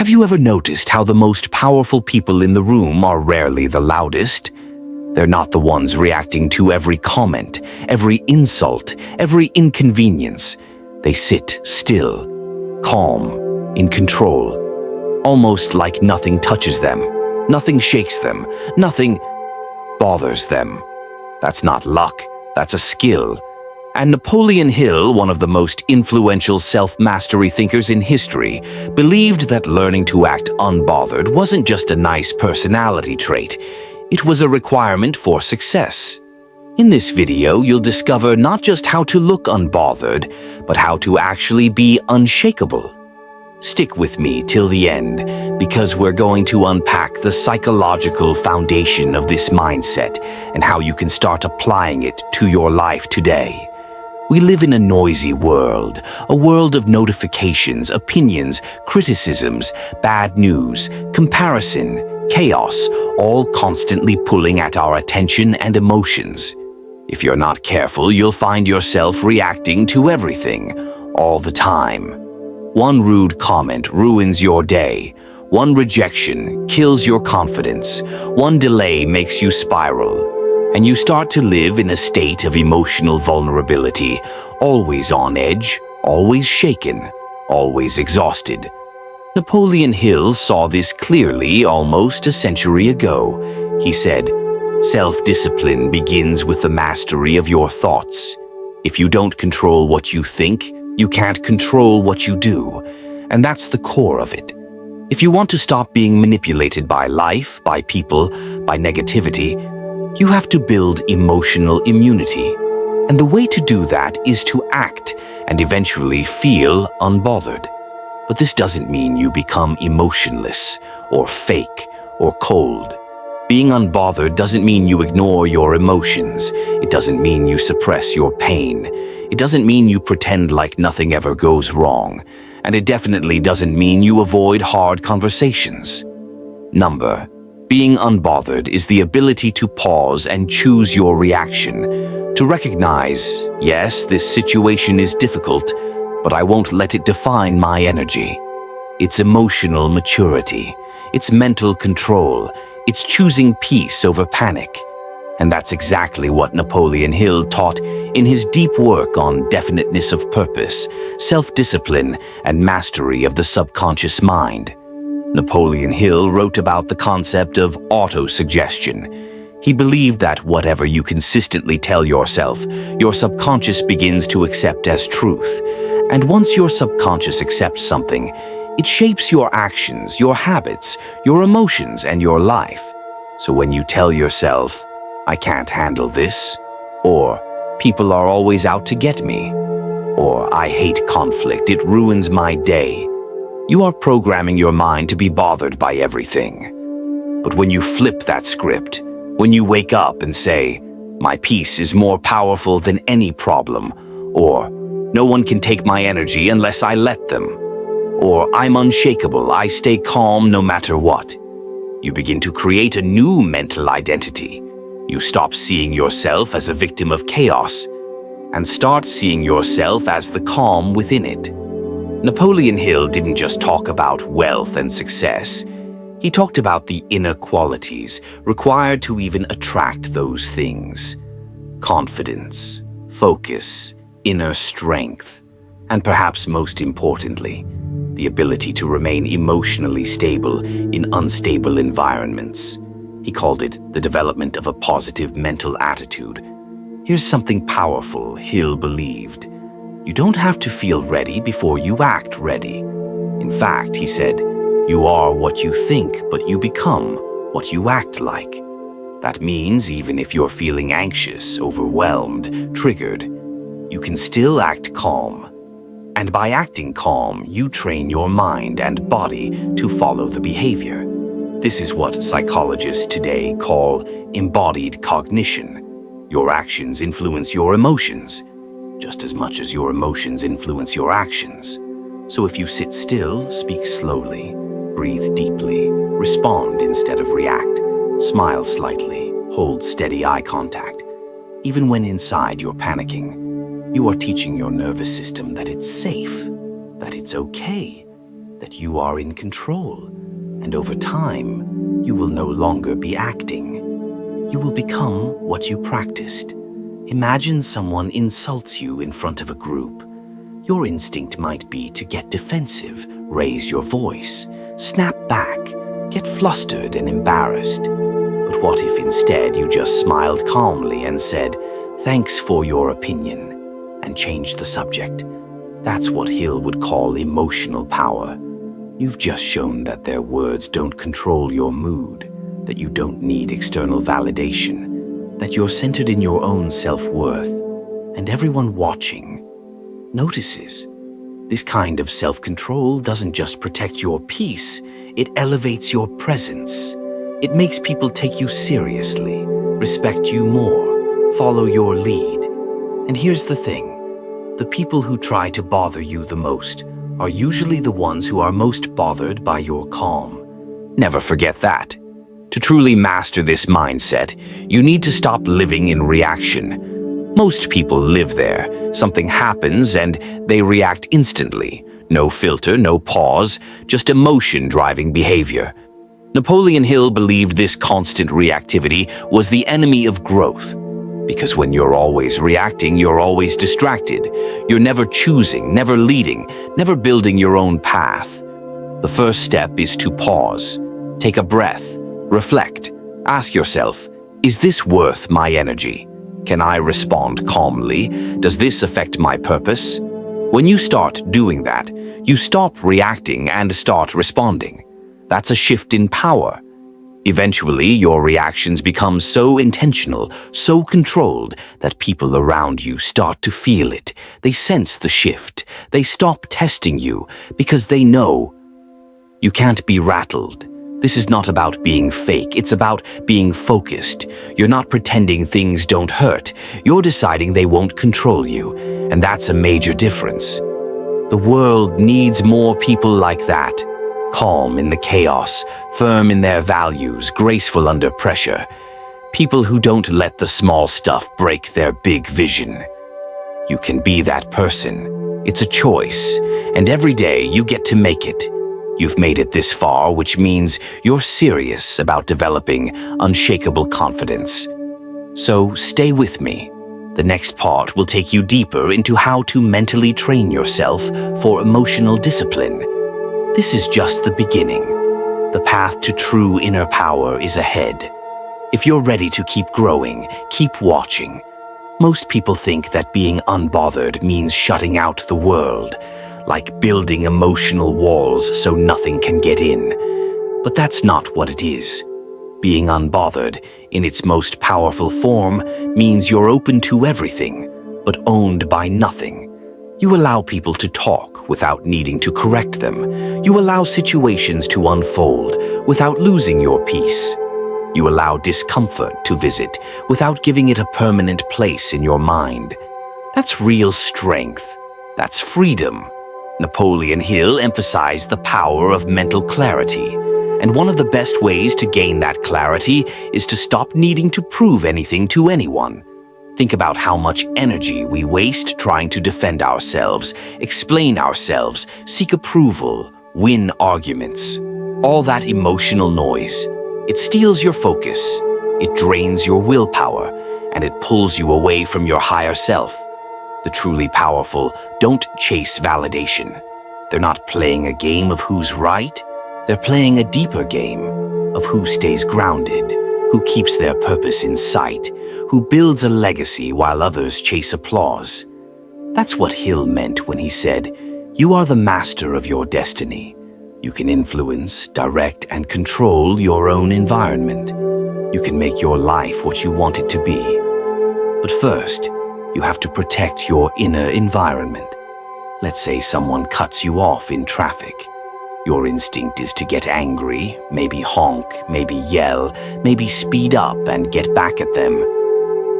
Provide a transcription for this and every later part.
Have you ever noticed how the most powerful people in the room are rarely the loudest? They're not the ones reacting to every comment, every insult, every inconvenience. They sit still, calm, in control, almost like nothing touches them, nothing shakes them, nothing bothers them. That's not luck, that's a skill. And Napoleon Hill, one of the most influential self-mastery thinkers in history, believed that learning to act unbothered wasn't just a nice personality trait. It was a requirement for success. In this video, you'll discover not just how to look unbothered, but how to actually be unshakable. Stick with me till the end, because we're going to unpack the psychological foundation of this mindset and how you can start applying it to your life today. We live in a noisy world, a world of notifications, opinions, criticisms, bad news, comparison, chaos, all constantly pulling at our attention and emotions. If you're not careful, you'll find yourself reacting to everything, all the time. One rude comment ruins your day. One rejection kills your confidence. One delay makes you spiral. And you start to live in a state of emotional vulnerability, always on edge, always shaken, always exhausted. Napoleon Hill saw this clearly almost a century ago. He said, "Self-discipline begins with the mastery of your thoughts. If you don't control what you think, you can't control what you do." And that's the core of it. If you want to stop being manipulated by life, by people, by negativity, you have to build emotional immunity. And the way to do that is to act and eventually feel unbothered. But this doesn't mean you become emotionless or fake or cold. Being unbothered doesn't mean you ignore your emotions. It doesn't mean you suppress your pain. It doesn't mean you pretend like nothing ever goes wrong. And it definitely doesn't mean you avoid hard conversations. Being unbothered is the ability to pause and choose your reaction, to recognize, yes, this situation is difficult, but I won't let it define my energy. It's emotional maturity, it's mental control, it's choosing peace over panic. And that's exactly what Napoleon Hill taught in his deep work on definiteness of purpose, self-discipline, and mastery of the subconscious mind. Napoleon Hill wrote about the concept of auto-suggestion. He believed that whatever you consistently tell yourself, your subconscious begins to accept as truth. And once your subconscious accepts something, it shapes your actions, your habits, your emotions, and your life. So when you tell yourself, "I can't handle this," or "people are always out to get me," or "I hate conflict, it ruins my day," you are programming your mind to be bothered by everything. But when you flip that script, when you wake up and say, "My peace is more powerful than any problem," or "No one can take my energy unless I let them," or "I'm unshakable, I stay calm no matter what," you begin to create a new mental identity. You stop seeing yourself as a victim of chaos and start seeing yourself as the calm within it. Napoleon Hill didn't just talk about wealth and success. He talked about the inner qualities required to even attract those things. Confidence, focus, inner strength, and perhaps most importantly, the ability to remain emotionally stable in unstable environments. He called it the development of a positive mental attitude. Here's something powerful Hill believed. You don't have to feel ready before you act ready. In fact, he said, you are what you think, but you become what you act like. That means even if you're feeling anxious, overwhelmed, triggered, you can still act calm. And by acting calm, you train your mind and body to follow the behavior. This is what psychologists today call embodied cognition. Your actions influence your emotions, just as much as your emotions influence your actions. So if you sit still, speak slowly, breathe deeply, respond instead of react, smile slightly, hold steady eye contact, even when inside you're panicking, you are teaching your nervous system that it's safe, that it's okay. that you are in control, and over time, you will no longer be acting. You will become what you practiced. Imagine someone insults you in front of a group. Your instinct might be to get defensive, raise your voice, snap back, get flustered and embarrassed. But what if instead you just smiled calmly and said, "Thanks for your opinion," and changed the subject? That's what Hill would call emotional power. You've just shown that their words don't control your mood, that you don't need external validation, that you're centered in your own self-worth, and everyone watching notices. This kind of self-control doesn't just protect your peace, it elevates your presence. It makes people take you seriously, respect you more, follow your lead. And here's the thing. The people who try to bother you the most are usually the ones who are most bothered by your calm. Never forget that. To truly master this mindset, you need to stop living in reaction. Most people live there. Something happens and they react instantly. No filter, no pause, just emotion driving behavior. Napoleon Hill believed this constant reactivity was the enemy of growth. Because when you're always reacting, you're always distracted. You're never choosing, never leading, never building your own path. The first step is to pause. Take a breath. Reflect. Ask yourself, is this worth my energy? Can I respond calmly? Does this affect my purpose? When you start doing that, you stop reacting and start responding. That's a shift in power. Eventually, your reactions become so intentional, so controlled, that people around you start to feel it. They sense the shift. They stop testing you because they know you can't be rattled. This is not about being fake. It's about being focused. You're not pretending things don't hurt. You're deciding they won't control you, and that's a major difference. The world needs more people like that. Calm in the chaos, firm in their values, graceful under pressure. People who don't let the small stuff break their big vision. You can be that person. It's a choice, and every day you get to make it. You've made it this far, which means you're serious about developing unshakable confidence. So stay with me. The next part will take you deeper into how to mentally train yourself for emotional discipline. This is just the beginning. The path to true inner power is ahead. If you're ready to keep growing, keep watching. Most people think that being unbothered means shutting out the world, like building emotional walls so nothing can get in. But that's not what it is. Being unbothered, in its most powerful form, means you're open to everything, but owned by nothing. You allow people to talk without needing to correct them. You allow situations to unfold without losing your peace. You allow discomfort to visit without giving it a permanent place in your mind. That's real strength. That's freedom. Napoleon Hill emphasized the power of mental clarity, and one of the best ways to gain that clarity is to stop needing to prove anything to anyone. Think about how much energy we waste trying to defend ourselves, explain ourselves, seek approval, win arguments. All that emotional noise. It steals your focus, it drains your willpower, and it pulls you away from your higher self. The truly powerful don't chase validation. They're not playing a game of who's right. They're playing a deeper game of who stays grounded, who keeps their purpose in sight, who builds a legacy while others chase applause. That's what Hill meant when he said, "You are the master of your destiny. You can influence, direct, and control your own environment. You can make your life what you want it to be. But first, you have to protect your inner environment. Let's say someone cuts you off in traffic. Your instinct is to get angry, maybe honk, maybe yell, maybe speed up and get back at them.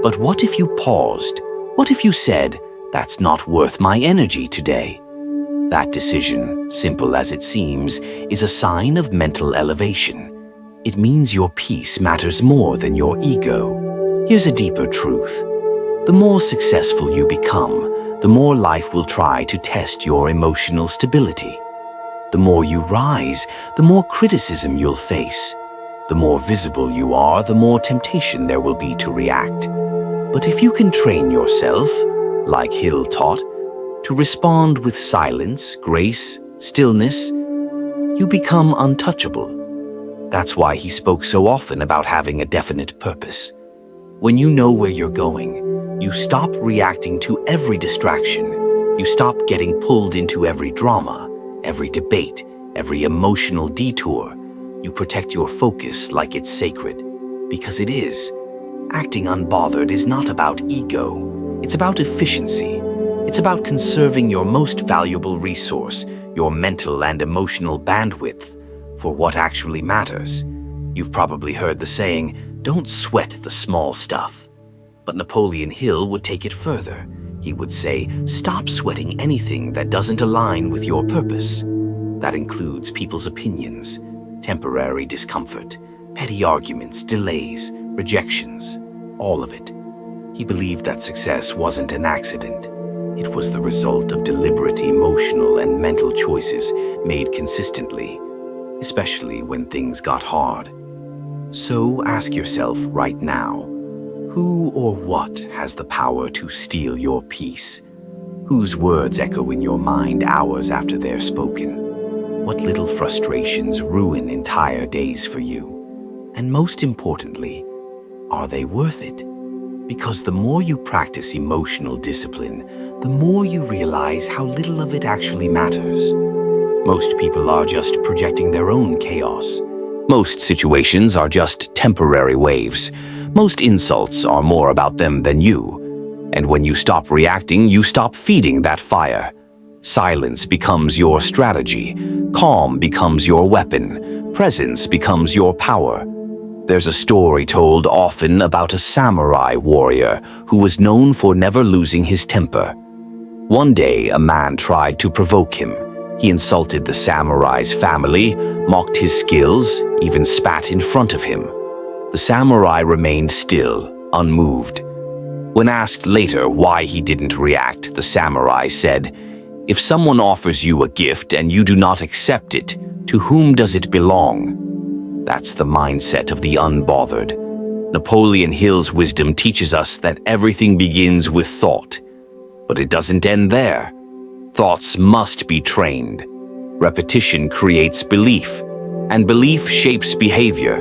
But what if you paused? What if you said, "That's not worth my energy today"? That decision, simple as it seems, is a sign of mental elevation. It means your peace matters more than your ego. Here's a deeper truth. The more successful you become, the more life will try to test your emotional stability. The more you rise, the more criticism you'll face. The more visible you are, the more temptation there will be to react. But if you can train yourself, like Hill taught, to respond with silence, grace, stillness, you become untouchable. That's why he spoke so often about having a definite purpose. When you know where you're going, you stop reacting to every distraction. You stop getting pulled into every drama, every debate, every emotional detour. You protect your focus like it's sacred, because it is. Acting unbothered is not about ego. It's about efficiency. It's about conserving your most valuable resource, your mental and emotional bandwidth, for what actually matters. You've probably heard the saying, don't sweat the small stuff. But Napoleon Hill would take it further. He would say, stop sweating anything that doesn't align with your purpose. That includes people's opinions, temporary discomfort, petty arguments, delays, rejections, all of it. He believed that success wasn't an accident. It was the result of deliberate emotional and mental choices made consistently, especially when things got hard. So ask yourself right now, who or what has the power to steal your peace? Whose words echo in your mind hours after they're spoken? What little frustrations ruin entire days for you? And most importantly, are they worth it? Because the more you practice emotional discipline, the more you realize how little of it actually matters. Most people are just projecting their own chaos. Most situations are just temporary waves. Most insults are more about them than you. And when you stop reacting, you stop feeding that fire. Silence becomes your strategy. Calm becomes your weapon. Presence becomes your power. There's a story told often about a samurai warrior who was known for never losing his temper. One day, a man tried to provoke him. He insulted the samurai's family, mocked his skills, even spat in front of him. The samurai remained still, unmoved. When asked later why he didn't react, the samurai said, "If someone offers you a gift and you do not accept it, to whom does it belong?" That's the mindset of the unbothered. Napoleon Hill's wisdom teaches us that everything begins with thought. But it doesn't end there. Thoughts must be trained. Repetition creates belief, and belief shapes behavior.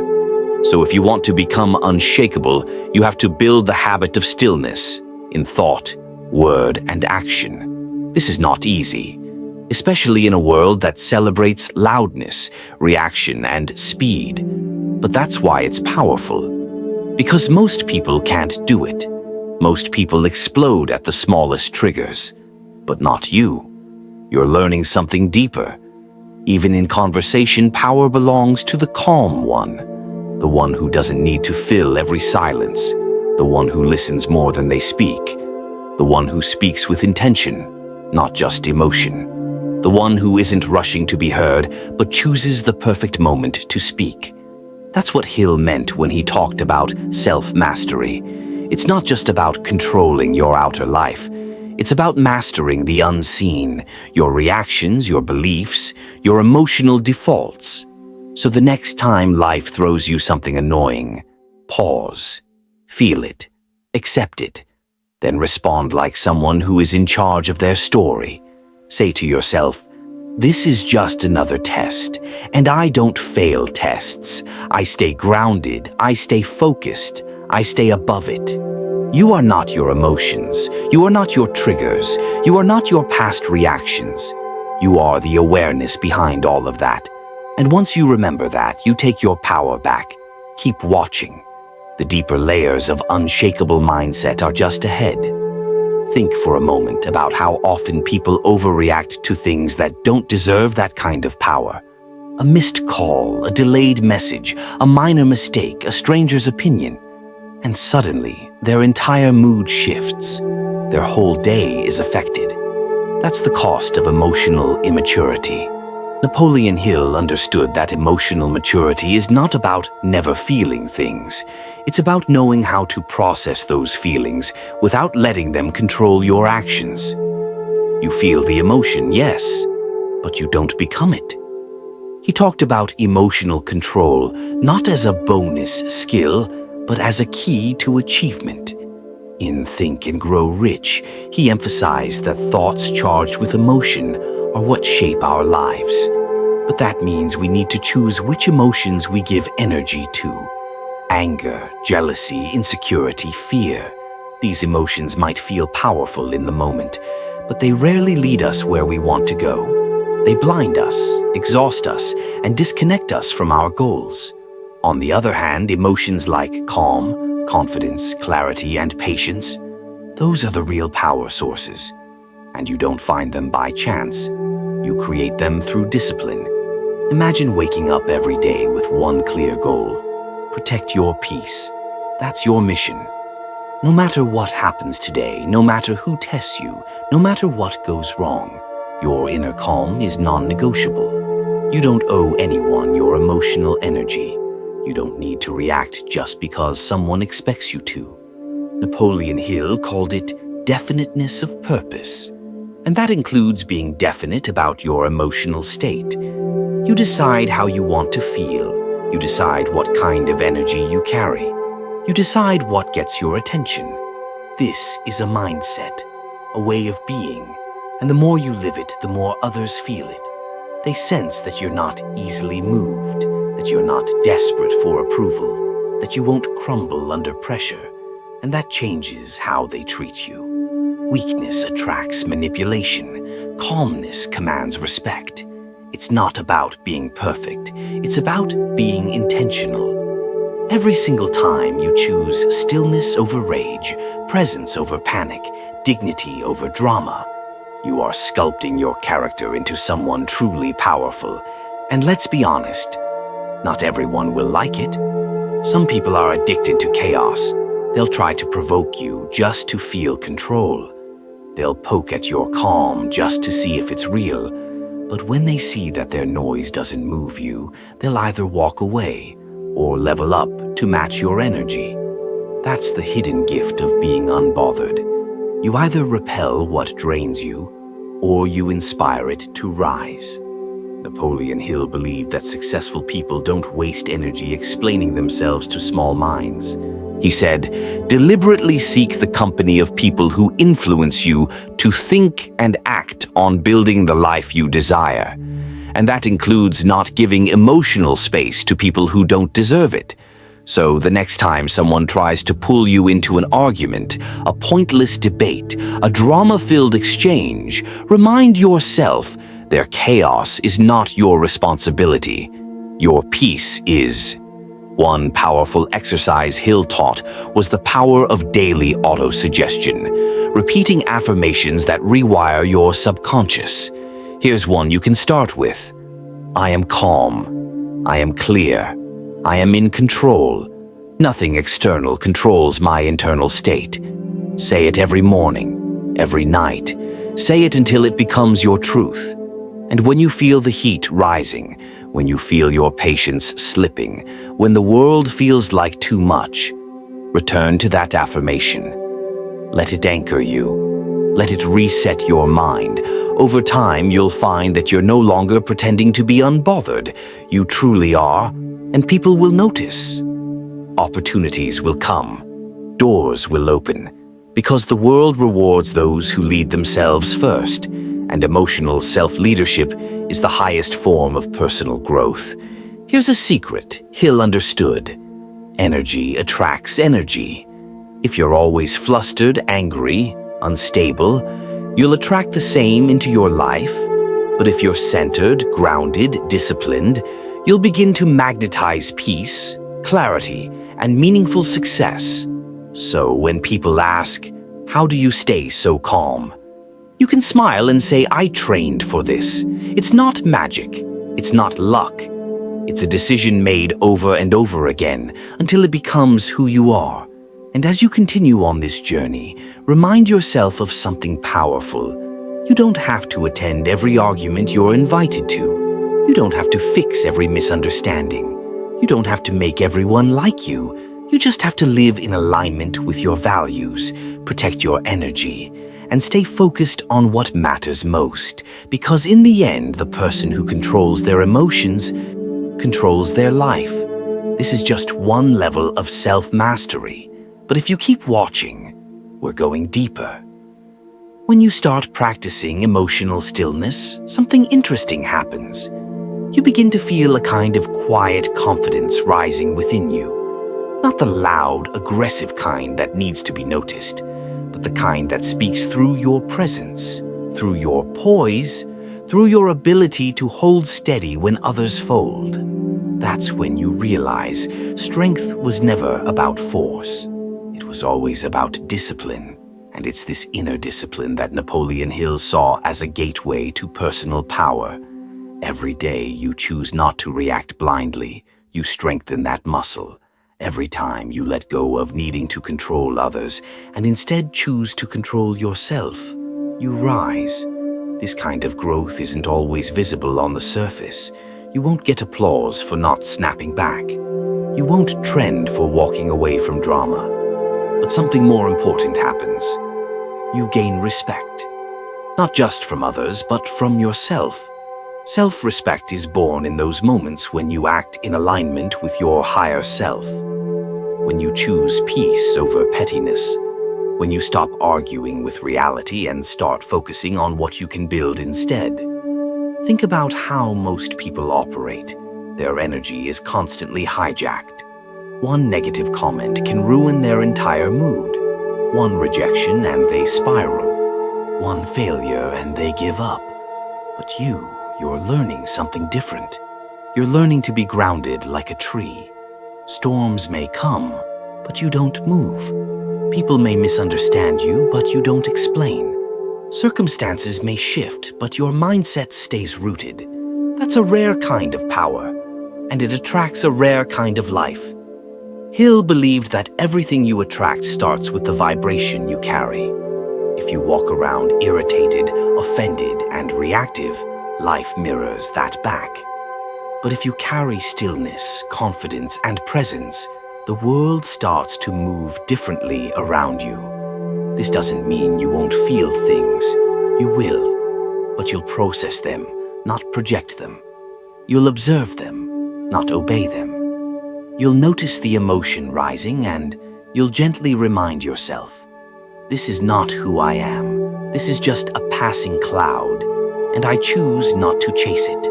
So if you want to become unshakable, you have to build the habit of stillness in thought, word, and action. This is not easy, especially in a world that celebrates loudness, reaction, and speed. But that's why it's powerful. Because most people can't do it. Most people explode at the smallest triggers. But not you. You're learning something deeper. Even in conversation, power belongs to the calm one. The one who doesn't need to fill every silence. The one who listens more than they speak. The one who speaks with intention, not just emotion. The one who isn't rushing to be heard, but chooses the perfect moment to speak. That's what Hill meant when he talked about self-mastery. It's not just about controlling your outer life. It's about mastering the unseen, your reactions, your beliefs, your emotional defaults. So the next time life throws you something annoying, pause, feel it, accept it, then respond like someone who is in charge of their story. Say to yourself, "This is just another test, and I don't fail tests. I stay grounded, I stay focused, I stay above it." You are not your emotions. You are not your triggers. You are not your past reactions. You are the awareness behind all of that. And once you remember that, you take your power back. Keep watching. The deeper layers of unshakable mindset are just ahead. Think for a moment about how often people overreact to things that don't deserve that kind of power. A missed call, a delayed message, a minor mistake, a stranger's opinion. And suddenly, their entire mood shifts. Their whole day is affected. That's the cost of emotional immaturity. Napoleon Hill understood that emotional maturity is not about never feeling things. It's about knowing how to process those feelings without letting them control your actions. You feel the emotion, yes, but you don't become it. He talked about emotional control, not as a bonus skill, but as a key to achievement. In Think and Grow Rich, he emphasized that thoughts charged with emotion are what shape our lives. But that means we need to choose which emotions we give energy to. Anger, jealousy, insecurity, fear. These emotions might feel powerful in the moment, but they rarely lead us where we want to go. They blind us, exhaust us, and disconnect us from our goals. On the other hand, emotions like calm, confidence, clarity, and patience, those are the real power sources. And you don't find them by chance. You create them through discipline. Imagine waking up every day with one clear goal. Protect your peace. That's your mission. No matter what happens today, no matter who tests you, no matter what goes wrong, your inner calm is non-negotiable. You don't owe anyone your emotional energy. You don't need to react just because someone expects you to. Napoleon Hill called it definiteness of purpose. And that includes being definite about your emotional state. You decide how you want to feel. You decide what kind of energy you carry. You decide what gets your attention. This is a mindset, a way of being. And the more you live it, the more others feel it. They sense that you're not easily moved, that you're not desperate for approval, that you won't crumble under pressure, and that changes how they treat you. Weakness attracts manipulation. Calmness commands respect. It's not about being perfect. It's about being intentional. Every single time you choose stillness over rage, presence over panic, dignity over drama, you are sculpting your character into someone truly powerful. And let's be honest, not everyone will like it. Some people are addicted to chaos. They'll try to provoke you just to feel control. They'll poke at your calm just to see if it's real. But when they see that their noise doesn't move you, they'll either walk away or level up to match your energy. That's the hidden gift of being unbothered. You either repel what drains you, or you inspire it to rise. Napoleon Hill believed that successful people don't waste energy explaining themselves to small minds. He said, deliberately seek the company of people who influence you to think and act on building the life you desire. And that includes not giving emotional space to people who don't deserve it. So the next time someone tries to pull you into an argument, a pointless debate, a drama-filled exchange, remind yourself their chaos is not your responsibility. Your peace is. One powerful exercise Hill taught was the power of daily autosuggestion, repeating affirmations that rewire your subconscious. Here's one you can start with. I am calm. I am clear. I am in control. Nothing external controls my internal state. Say it every morning, every night. Say it until it becomes your truth. And when you feel the heat rising, when you feel your patience slipping, when the world feels like too much, return to that affirmation. Let it anchor you. Let it reset your mind. Over time, you'll find that you're no longer pretending to be unbothered. You truly are, and people will notice. Opportunities will come. Doors will open. Because the world rewards those who lead themselves first. And emotional self-leadership is the highest form of personal growth. Here's a secret Hill understood. Energy attracts energy. If you're always flustered, angry, unstable, you'll attract the same into your life. But if you're centered, grounded, disciplined, you'll begin to magnetize peace, clarity, and meaningful success. So when people ask, how do you stay so calm? You can smile and say, I trained for this. It's not magic. It's not luck. It's a decision made over and over again until it becomes who you are. And as you continue on this journey, remind yourself of something powerful. You don't have to attend every argument you're invited to. You don't have to fix every misunderstanding. You don't have to make everyone like you. You just have to live in alignment with your values, protect your energy, and stay focused on what matters most, because in the end, the person who controls their emotions controls their life. This is just one level of self-mastery, but if you keep watching, we're going deeper. When you start practicing emotional stillness, something interesting happens. You begin to feel a kind of quiet confidence rising within you. Not the loud, aggressive kind that needs to be noticed, but the kind that speaks through your presence, through your poise, through your ability to hold steady when others fold. That's when you realize strength was never about force. It was always about discipline, and it's this inner discipline that Napoleon Hill saw as a gateway to personal power. Every day you choose not to react blindly, you strengthen that muscle. Every time you let go of needing to control others and instead choose to control yourself, you rise. This kind of growth isn't always visible on the surface. You won't get applause for not snapping back. You won't trend for walking away from drama. But something more important happens. You gain respect. Not just from others, but from yourself. Self-respect is born in those moments when you act in alignment with your higher self. When you choose peace over pettiness. When you stop arguing with reality and start focusing on what you can build instead. Think about how most people operate. Their energy is constantly hijacked. One negative comment can ruin their entire mood. One rejection and they spiral. One failure and they give up. But you're learning something different. You're learning to be grounded like a tree. Storms may come, but you don't move. People may misunderstand you, but you don't explain. Circumstances may shift, but your mindset stays rooted. That's a rare kind of power, and it attracts a rare kind of life. Hill believed that everything you attract starts with the vibration you carry. If you walk around irritated, offended, and reactive, life mirrors that back. But if you carry stillness, confidence, and presence, the world starts to move differently around you. This doesn't mean you won't feel things. You will, but you'll process them, not project them. You'll observe them, not obey them. You'll notice the emotion rising and you'll gently remind yourself, this is not who I am. This is just a passing cloud, and I choose not to chase it.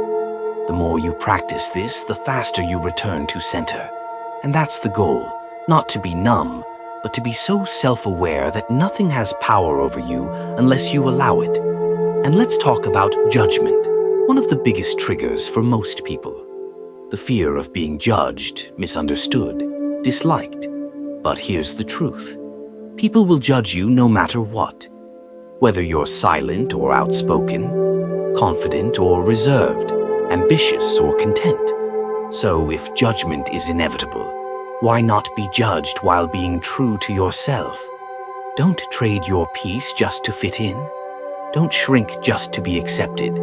The more you practice this, the faster you return to center. And that's the goal, not to be numb, but to be so self-aware that nothing has power over you unless you allow it. And let's talk about judgment, one of the biggest triggers for most people. The fear of being judged, misunderstood, disliked. But here's the truth. People will judge you no matter what. Whether you're silent or outspoken, confident or reserved, ambitious or content. So if judgment is inevitable, why not be judged while being true to yourself? Don't trade your peace just to fit in. Don't shrink just to be accepted.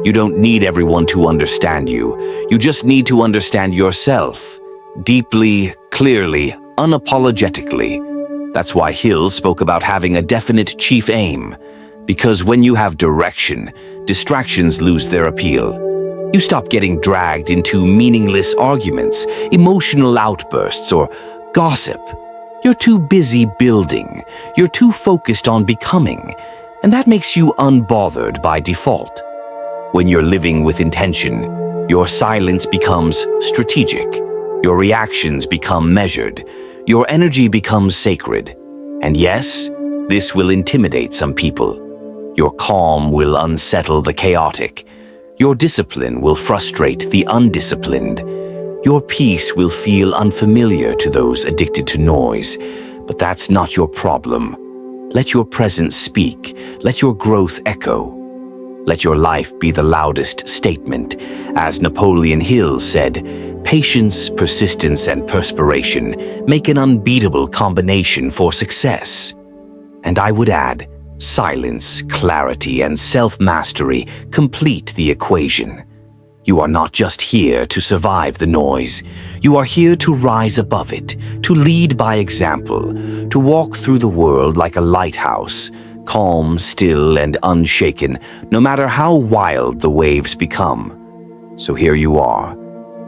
You don't need everyone to understand you. You just need to understand yourself. Deeply, clearly, unapologetically. That's why Hill spoke about having a definite chief aim. Because when you have direction, distractions lose their appeal. You stop getting dragged into meaningless arguments, emotional outbursts, or gossip. You're too busy building. You're too focused on becoming. And that makes you unbothered by default. When you're living with intention, your silence becomes strategic. Your reactions become measured. Your energy becomes sacred. And yes, this will intimidate some people. Your calm will unsettle the chaotic. Your discipline will frustrate the undisciplined. Your peace will feel unfamiliar to those addicted to noise. But that's not your problem. Let your presence speak. Let your growth echo. Let your life be the loudest statement. As Napoleon Hill said, patience, persistence, and perspiration make an unbeatable combination for success. And I would add, silence, clarity, and self-mastery complete the equation. You are not just here to survive the noise. You are here to rise above it, to lead by example, to walk through the world like a lighthouse, calm, still, and unshaken, no matter how wild the waves become. So here you are,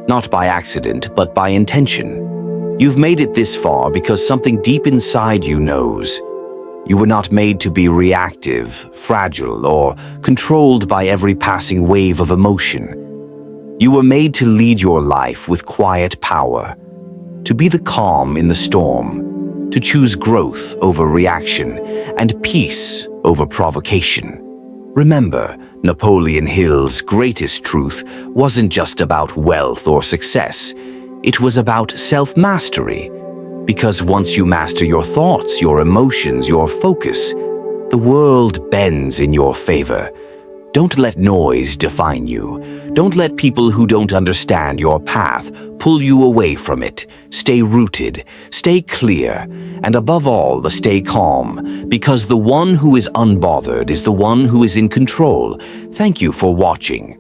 not by accident, but by intention. You've made it this far because something deep inside you knows. You were not made to be reactive, fragile, or controlled by every passing wave of emotion. You were made to lead your life with quiet power, to be the calm in the storm, to choose growth over reaction and peace over provocation. Remember, Napoleon Hill's greatest truth wasn't just about wealth or success. It was about self-mastery. Because once you master your thoughts, your emotions, your focus, the world bends in your favor. Don't let noise define you. Don't let people who don't understand your path pull you away from it. Stay rooted, stay clear, and above all, stay calm, because the one who is unbothered is the one who is in control. Thank you for watching.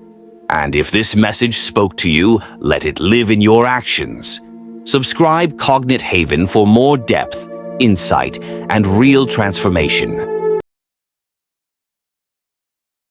And if this message spoke to you, let it live in your actions. Subscribe Cognit Haven for more depth, insight, and real transformation.